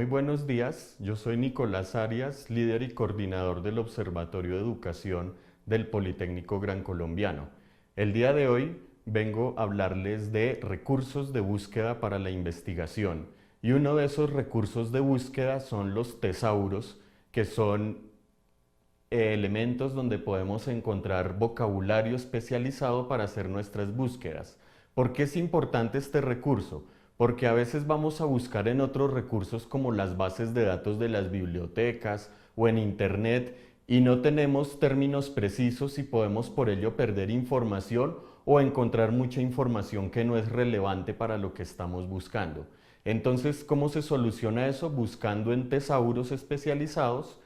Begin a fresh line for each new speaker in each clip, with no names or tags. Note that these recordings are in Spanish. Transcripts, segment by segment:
Muy buenos días, yo soy Nicolás Arias, líder y coordinador del Observatorio de Educación del Politécnico Gran Colombiano. El día de hoy vengo a hablarles de recursos de búsqueda para la investigación y uno de esos recursos de búsqueda son los tesauros, que son elementos donde podemos encontrar vocabulario especializado para hacer nuestras búsquedas. ¿Por qué es importante este recurso? Porque a veces vamos a buscar en otros recursos como las bases de datos de las bibliotecas o en internet y no tenemos términos precisos y podemos por ello perder información o encontrar mucha información que no es relevante para lo que estamos buscando. Entonces, ¿cómo se soluciona eso? Buscando en tesauros especializados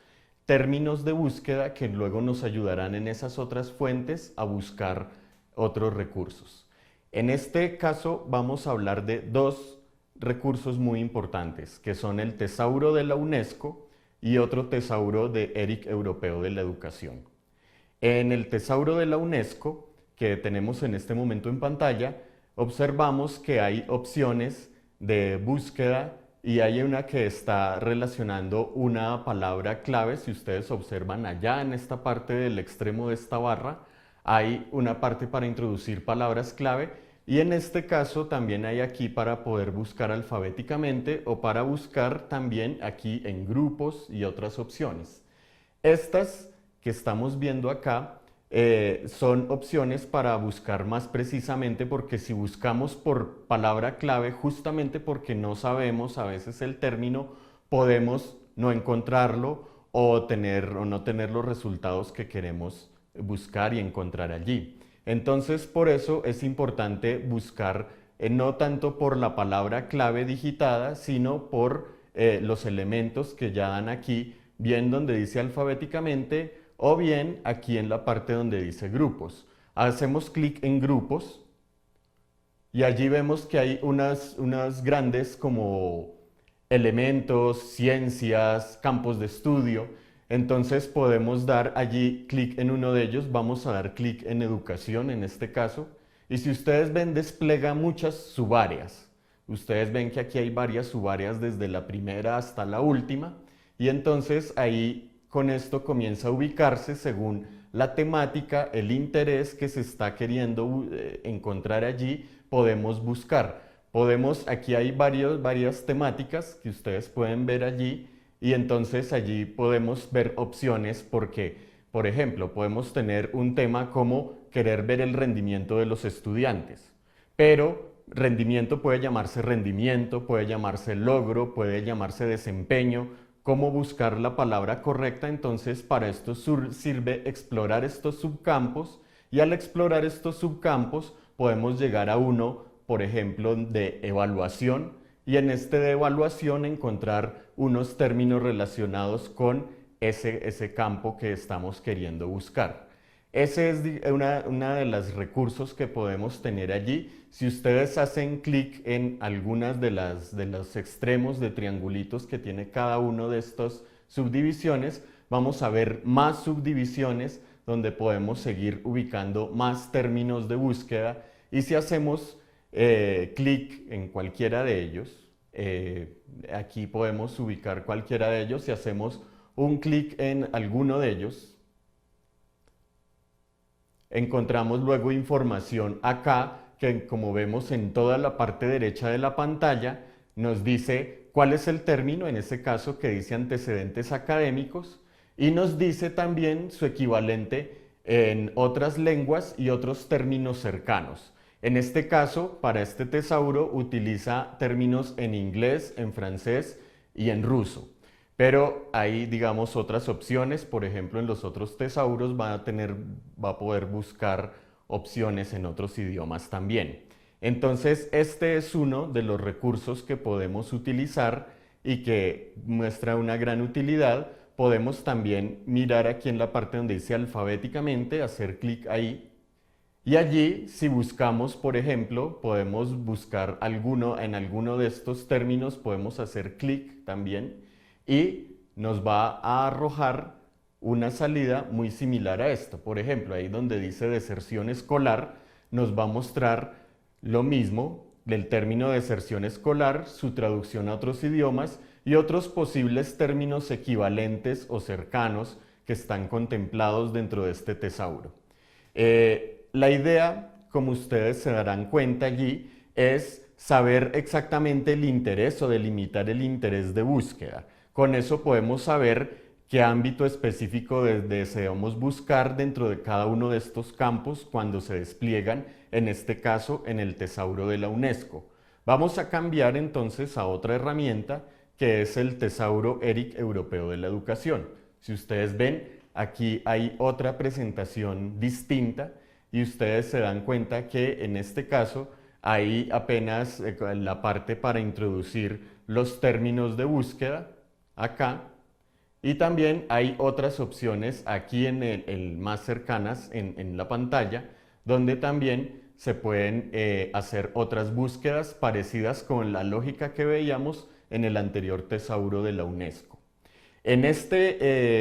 términos de búsqueda que luego nos ayudarán en esas otras fuentes a buscar otros recursos. En este caso vamos a hablar de dos recursos muy importantes, que son el tesauro de la UNESCO y otro tesauro de ERIC Europeo de la Educación. En el tesauro de la UNESCO, que tenemos en este momento en pantalla, observamos que hay opciones de búsqueda y hay una que está relacionando una palabra clave. Si ustedes observan allá en esta parte del extremo de esta barra, hay una parte para introducir palabras clave y en este caso también hay aquí para poder buscar alfabéticamente o para buscar también aquí en grupos y otras opciones. Estas que estamos viendo acá son opciones para buscar más precisamente, porque si buscamos por palabra clave, justamente porque no sabemos a veces el término, podemos no encontrarlo o no tener los resultados que queremos buscar y encontrar allí. Entonces, por eso es importante buscar no tanto por la palabra clave digitada, sino por los elementos que ya dan aquí, bien donde dice alfabéticamente o bien aquí en la parte donde dice grupos. Hacemos clic en grupos y allí vemos que hay unas grandes como elementos, ciencias, campos de estudio. Entonces podemos dar allí clic en uno de ellos. Vamos a dar clic en educación en este caso. Y si ustedes ven, despliega muchas subáreas. Ustedes ven que aquí hay varias subáreas desde la primera hasta la última. Y entonces ahí con esto comienza a ubicarse según la temática, el interés que se está queriendo encontrar allí, podemos buscar. Aquí hay varias temáticas que ustedes pueden ver allí y entonces allí podemos ver opciones porque, por ejemplo, podemos tener un tema como querer ver el rendimiento de los estudiantes, pero rendimiento puede llamarse logro, puede llamarse desempeño. Cómo buscar la palabra correcta, entonces para esto sirve explorar estos subcampos y al explorar estos subcampos podemos llegar a uno, por ejemplo, de evaluación y en este de evaluación encontrar unos términos relacionados con ese campo que estamos queriendo buscar. Ese es una de los recursos que podemos tener allí. Si ustedes hacen clic en algunas de los extremos de triangulitos que tiene cada uno de estas subdivisiones, vamos a ver más subdivisiones donde podemos seguir ubicando más términos de búsqueda. Y si hacemos clic en cualquiera de ellos, aquí podemos ubicar cualquiera de ellos. Si hacemos un clic en alguno de ellos, encontramos luego información acá que, como vemos en toda la parte derecha de la pantalla, nos dice cuál es el término, en este caso que dice antecedentes académicos, y nos dice también su equivalente en otras lenguas y otros términos cercanos. En este caso, para este tesauro utiliza términos en inglés, en francés y en ruso. Pero hay, digamos, otras opciones. Por ejemplo, en los otros tesauros va a poder buscar opciones en otros idiomas también. Entonces, este es uno de los recursos que podemos utilizar y que muestra una gran utilidad. Podemos también mirar aquí en la parte donde dice alfabéticamente, hacer clic ahí. Y allí, si buscamos, por ejemplo, podemos buscar en alguno de estos términos, podemos hacer clic también y nos va a arrojar una salida muy similar a esto. Por ejemplo, ahí donde dice deserción escolar, nos va a mostrar lo mismo del término deserción escolar, su traducción a otros idiomas y otros posibles términos equivalentes o cercanos que están contemplados dentro de este tesauro. La idea, como ustedes se darán cuenta allí, es saber exactamente el interés o delimitar el interés de búsqueda. Con eso podemos saber qué ámbito específico deseamos buscar dentro de cada uno de estos campos cuando se despliegan, en este caso, en el tesauro de la UNESCO. Vamos a cambiar entonces a otra herramienta que es el tesauro ERIC Europeo de la Educación. Si ustedes ven, aquí hay otra presentación distinta y ustedes se dan cuenta que en este caso hay apenas la parte para introducir los términos de búsqueda acá, y también hay otras opciones aquí en el más cercanas en la pantalla, donde también se pueden hacer otras búsquedas parecidas con la lógica que veíamos en el anterior tesauro de la UNESCO. En este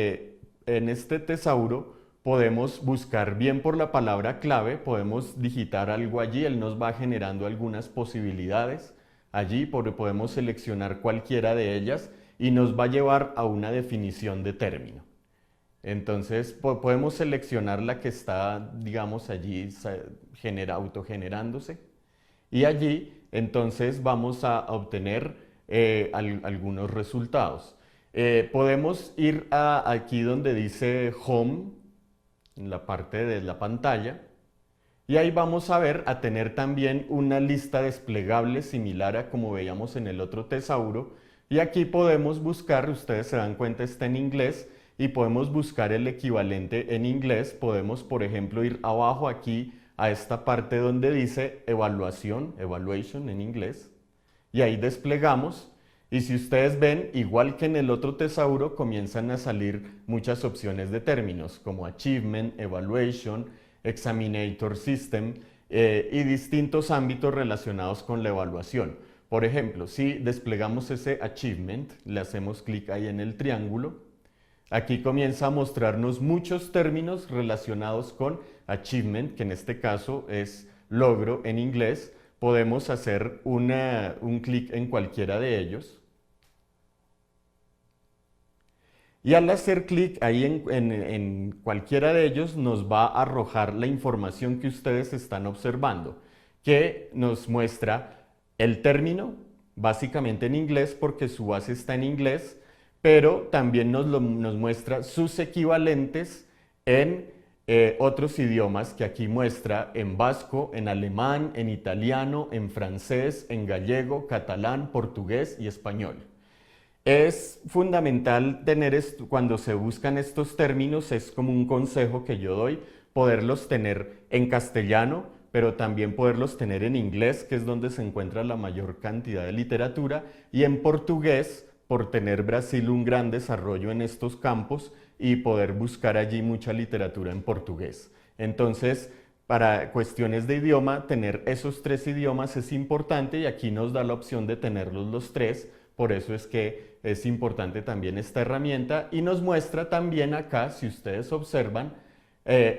tesauro podemos buscar bien por la palabra clave, podemos digitar algo allí, él nos va generando algunas posibilidades. Allí podemos seleccionar cualquiera de ellas y nos va a llevar a una definición de término. Entonces podemos seleccionar la que está, digamos, allí autogenerándose, y allí entonces vamos a obtener algunos resultados. Podemos ir aquí donde dice Home, en la parte de la pantalla, y ahí vamos a tener también una lista desplegable similar a como veíamos en el otro tesauro, y aquí podemos buscar, ustedes se dan cuenta, está en inglés, y podemos buscar el equivalente en inglés. Podemos, por ejemplo, ir abajo aquí a esta parte donde dice evaluación, evaluation en inglés, y ahí desplegamos. Y si ustedes ven, igual que en el otro tesauro, comienzan a salir muchas opciones de términos como achievement, evaluation, examinator system y distintos ámbitos relacionados con la evaluación. Por ejemplo, si desplegamos ese achievement, le hacemos clic ahí en el triángulo, aquí comienza a mostrarnos muchos términos relacionados con achievement, que en este caso es logro en inglés. Podemos hacer un clic en cualquiera de ellos. Y al hacer clic ahí en cualquiera de ellos nos va a arrojar la información que ustedes están observando, que nos muestra el término, básicamente en inglés porque su base está en inglés, pero también nos muestra sus equivalentes en otros idiomas, que aquí muestra en vasco, en alemán, en italiano, en francés, en gallego, catalán, portugués y español. Es fundamental tener esto, cuando se buscan estos términos, es como un consejo que yo doy, poderlos tener en castellano, pero también poderlos tener en inglés, que es donde se encuentra la mayor cantidad de literatura, y en portugués, por tener Brasil un gran desarrollo en estos campos y poder buscar allí mucha literatura en portugués. Entonces, para cuestiones de idioma, tener esos tres idiomas es importante, y aquí nos da la opción de tenerlos los tres. Por eso es que es importante también esta herramienta, y nos muestra también acá, si ustedes observan,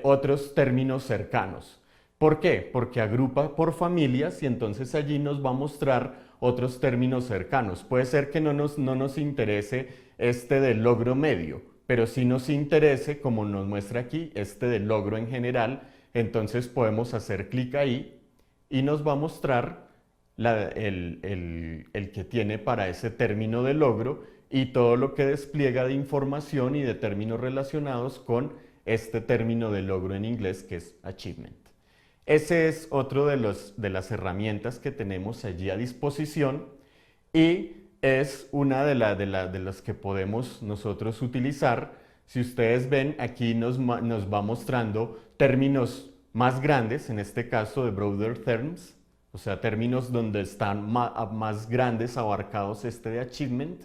otros términos cercanos. ¿Por qué? Porque agrupa por familias, y entonces allí nos va a mostrar otros términos cercanos. Puede ser que no nos interese este del logro medio, pero sí nos interese, como nos muestra aquí, este del logro en general. Entonces podemos hacer clic ahí y nos va a mostrar el que tiene para ese término de logro y todo lo que despliega de información y de términos relacionados con este término de logro en inglés, que es achievement. Ese es otro de las herramientas que tenemos allí a disposición, y es una de las que podemos nosotros utilizar. Si ustedes ven, aquí nos va mostrando términos más grandes, en este caso de broader terms, o sea, términos donde están más grandes abarcados de achievement,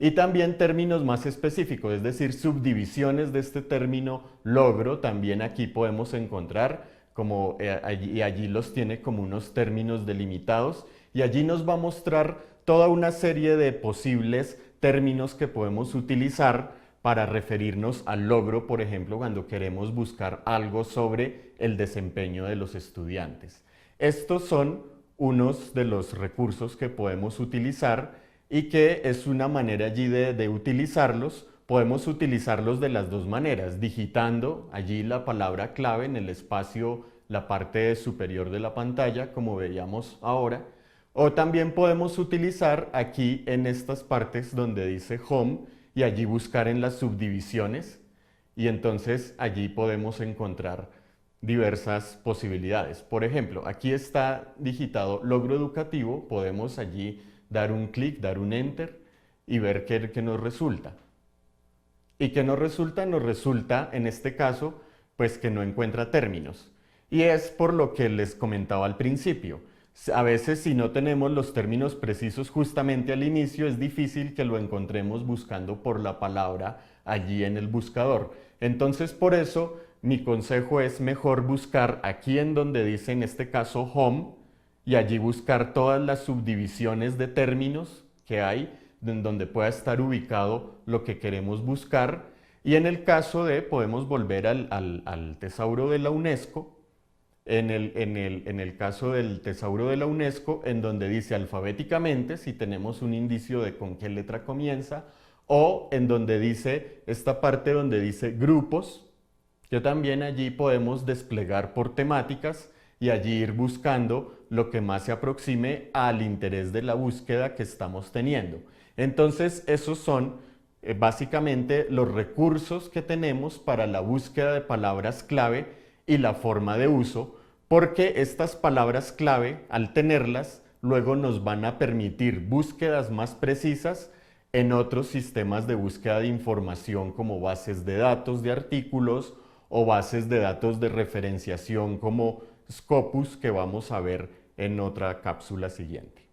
y también términos más específicos, es decir, subdivisiones de este término logro, también aquí podemos encontrar, y allí los tiene como unos términos delimitados, y allí nos va a mostrar toda una serie de posibles términos que podemos utilizar para referirnos al logro, por ejemplo, cuando queremos buscar algo sobre el desempeño de los estudiantes. Estos son unos de los recursos que podemos utilizar y que es una manera allí de utilizarlos. Podemos utilizarlos de las dos maneras, digitando allí la palabra clave en el espacio, la parte superior de la pantalla, como veíamos ahora, o también podemos utilizar aquí en estas partes donde dice Home y allí buscar en las subdivisiones y entonces allí podemos encontrar diversas posibilidades. Por ejemplo, aquí está digitado logro educativo, podemos allí dar un clic, dar un enter y ver qué nos resulta. ¿Y qué nos resulta? Nos resulta, en este caso, pues que no encuentra términos. Y es por lo que les comentaba al principio. A veces si no tenemos los términos precisos justamente al inicio, es difícil que lo encontremos buscando por la palabra allí en el buscador. Entonces, por eso, mi consejo es mejor buscar aquí en donde dice, en este caso, Home, y allí buscar todas las subdivisiones de términos que hay en donde pueda estar ubicado lo que queremos buscar. Y en el caso de, podemos volver al tesauro de la UNESCO, en el caso del tesauro de la UNESCO, en donde dice alfabéticamente, si tenemos un indicio de con qué letra comienza, o en donde dice, esta parte donde dice grupos, que también allí podemos desplegar por temáticas y allí ir buscando lo que más se aproxime al interés de la búsqueda que estamos teniendo. Entonces, esos son básicamente los recursos que tenemos para la búsqueda de palabras clave y la forma de uso, porque estas palabras clave, al tenerlas, luego nos van a permitir búsquedas más precisas en otros sistemas de búsqueda de información como bases de datos de artículos o bases de datos de referenciación como Scopus, que vamos a ver en otra cápsula siguiente.